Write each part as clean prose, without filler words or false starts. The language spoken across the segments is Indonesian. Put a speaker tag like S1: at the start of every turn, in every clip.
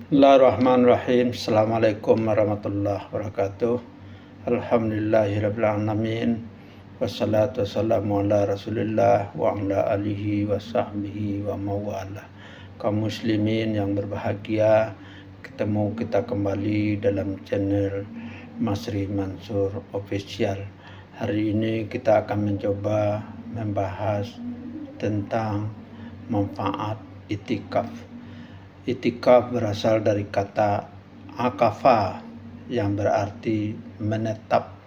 S1: Bismillahirrahmanirrahim. Assalamualaikum warahmatullahi wabarakatuh. Alhamdulillahirabbil alamin. Wassalatu wassalamu ala Rasulillah wa ala alihi wa sahbihi wa mawala. Kaum muslimin yang berbahagia, ketemu kita kembali dalam channel Masri Mansur Official. Hari ini kita akan mencoba membahas tentang manfaat itikaf. Itikaf berasal dari kata akafa yang berarti menetap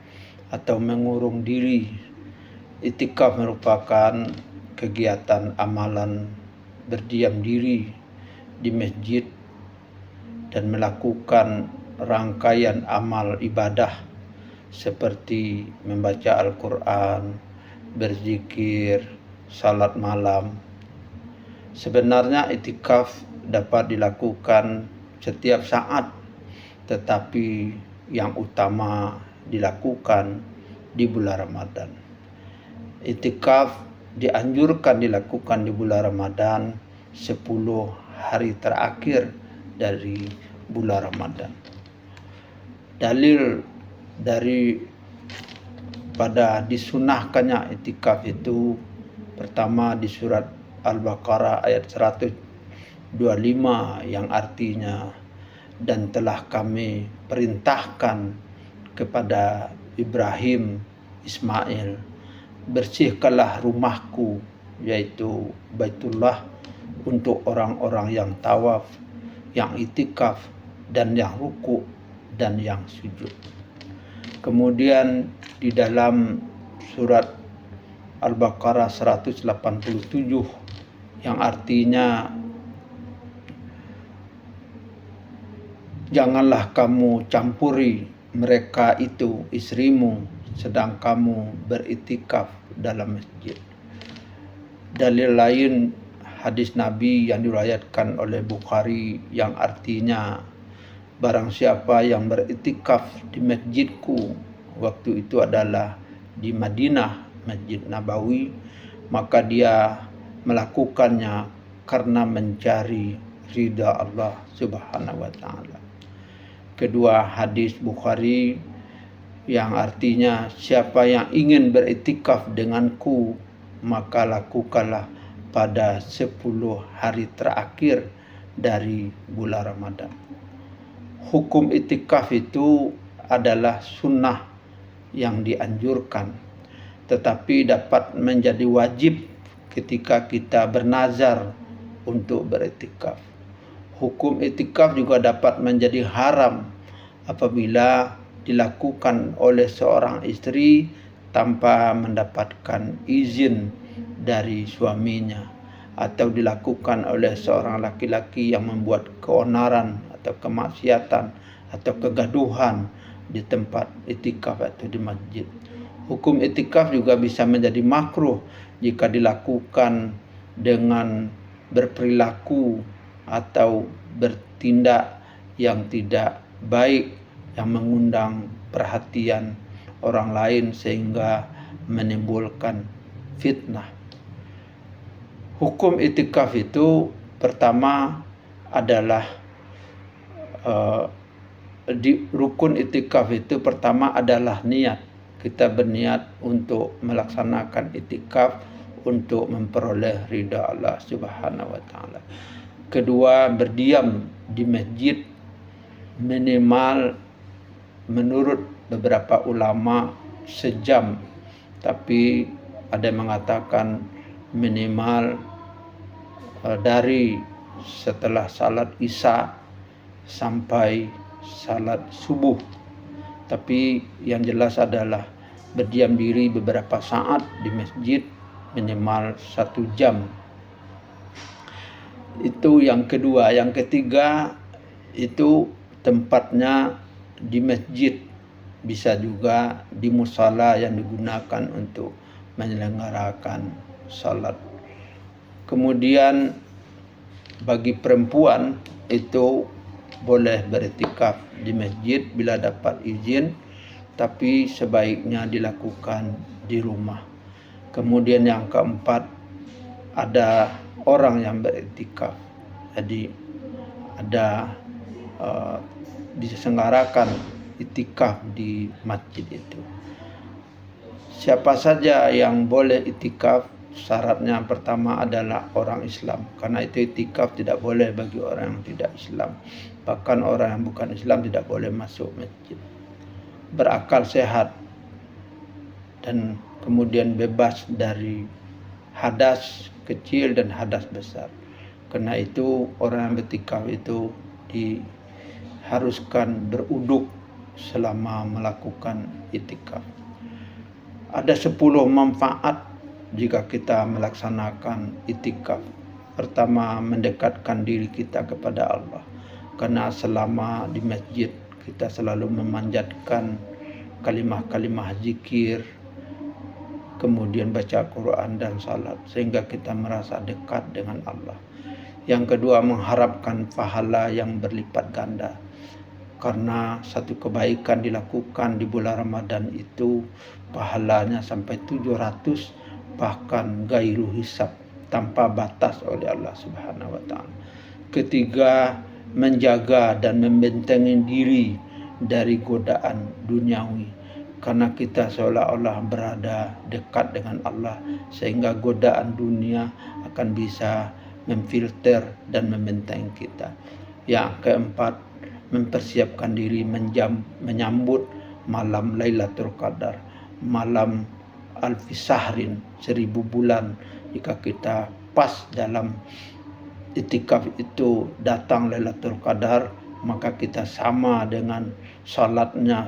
S1: atau mengurung diri. Itikaf merupakan kegiatan amalan berdiam diri di masjid dan melakukan rangkaian amal ibadah seperti membaca Al-Quran, berzikir, salat malam. Sebenarnya itikaf dapat dilakukan setiap saat, tetapi yang utama dilakukan di bulan Ramadan. Itikaf dianjurkan dilakukan di bulan Ramadan 10 hari terakhir dari bulan Ramadan. Dalil dari pada disunahkannya itikaf itu pertama di surat Al-Baqarah ayat 125 yang artinya, dan telah kami perintahkan kepada Ibrahim, Ismail, bersihkanlah rumahku yaitu Baitullah untuk orang-orang yang tawaf, yang itikaf, dan yang ruku dan yang sujud. Kemudian di dalam surat Al-Baqarah 187 yang artinya, janganlah kamu campuri mereka itu istrimu sedang kamu beritikaf dalam masjid. Dalil lain hadis Nabi yang diriwayatkan oleh Bukhari yang artinya, barang siapa yang beritikaf di masjidku, waktu itu adalah di Madinah, Masjid Nabawi, maka dia melakukannya karena mencari ridha Allah Subhanahu wa ta'ala. Kedua hadis Bukhari yang artinya, siapa yang ingin beritikaf denganku, maka lakukanlah pada 10 hari terakhir dari bulan Ramadan. Hukum itikaf itu adalah sunnah yang dianjurkan, tetapi dapat menjadi wajib ketika kita bernazar untuk beritikaf. Hukum itikaf juga dapat menjadi haram apabila dilakukan oleh seorang istri tanpa mendapatkan izin dari suaminya, atau dilakukan oleh seorang laki-laki yang membuat keonaran atau kemaksiatan atau kegaduhan di tempat itikaf atau di masjid. Hukum itikaf juga bisa menjadi makruh jika dilakukan dengan berperilaku atau bertindak yang tidak baik, yang mengundang perhatian orang lain sehingga menimbulkan fitnah. Hukum itikaf itu pertama adalah di rukun itikaf itu pertama adalah niat. Kita berniat untuk melaksanakan itikaf untuk memperoleh ridha Allah Subhanahu wa ta'ala. Kedua, berdiam di masjid minimal menurut beberapa ulama sejam, tapi ada yang mengatakan minimal dari setelah salat isya sampai salat subuh. Tapi yang jelas adalah berdiam diri beberapa saat di masjid minimal 1 jam. Itu yang kedua. Yang ketiga itu tempatnya di masjid, bisa juga di musala yang digunakan untuk menyelenggarakan salat. Kemudian bagi perempuan itu boleh beritikaf di masjid bila dapat izin, tapi sebaiknya dilakukan di rumah. Kemudian yang keempat, ada orang yang beriktikaf. Jadi ada diselenggarakan itikaf di masjid itu. Siapa saja yang boleh itikaf, syaratnya pertama adalah orang Islam. Karena itu itikaf tidak boleh bagi orang yang tidak Islam. Bahkan orang yang bukan Islam tidak boleh masuk masjid. Berakal sehat dan kemudian bebas dari hadas kecil dan hadas besar. Karena itu orang yang bertikaf itu diharuskan beruduk selama melakukan itikaf. Ada 10 manfaat jika kita melaksanakan itikaf. Pertama, mendekatkan diri kita kepada Allah. Karena selama di masjid kita selalu memanjatkan kalimah-kalimah zikir, kemudian baca Quran dan salat, sehingga kita merasa dekat dengan Allah. Yang kedua, mengharapkan pahala yang berlipat ganda. Karena satu kebaikan dilakukan di bulan Ramadan itu pahalanya sampai 700, bahkan gairu hisab, tanpa batas oleh Allah Subhanahu wa taala. Ketiga, menjaga dan membentengi diri dari godaan duniawi. Karena kita seolah-olah berada dekat dengan Allah, sehingga godaan dunia akan bisa memfilter dan membentengi kita. Yang keempat, mempersiapkan diri menyambut malam Lailatul Qadar, malam alfi sahrin, 1000 bulan. Jika kita pas dalam itikaf itu datang Lailatul Qadar, maka kita sama dengan salatnya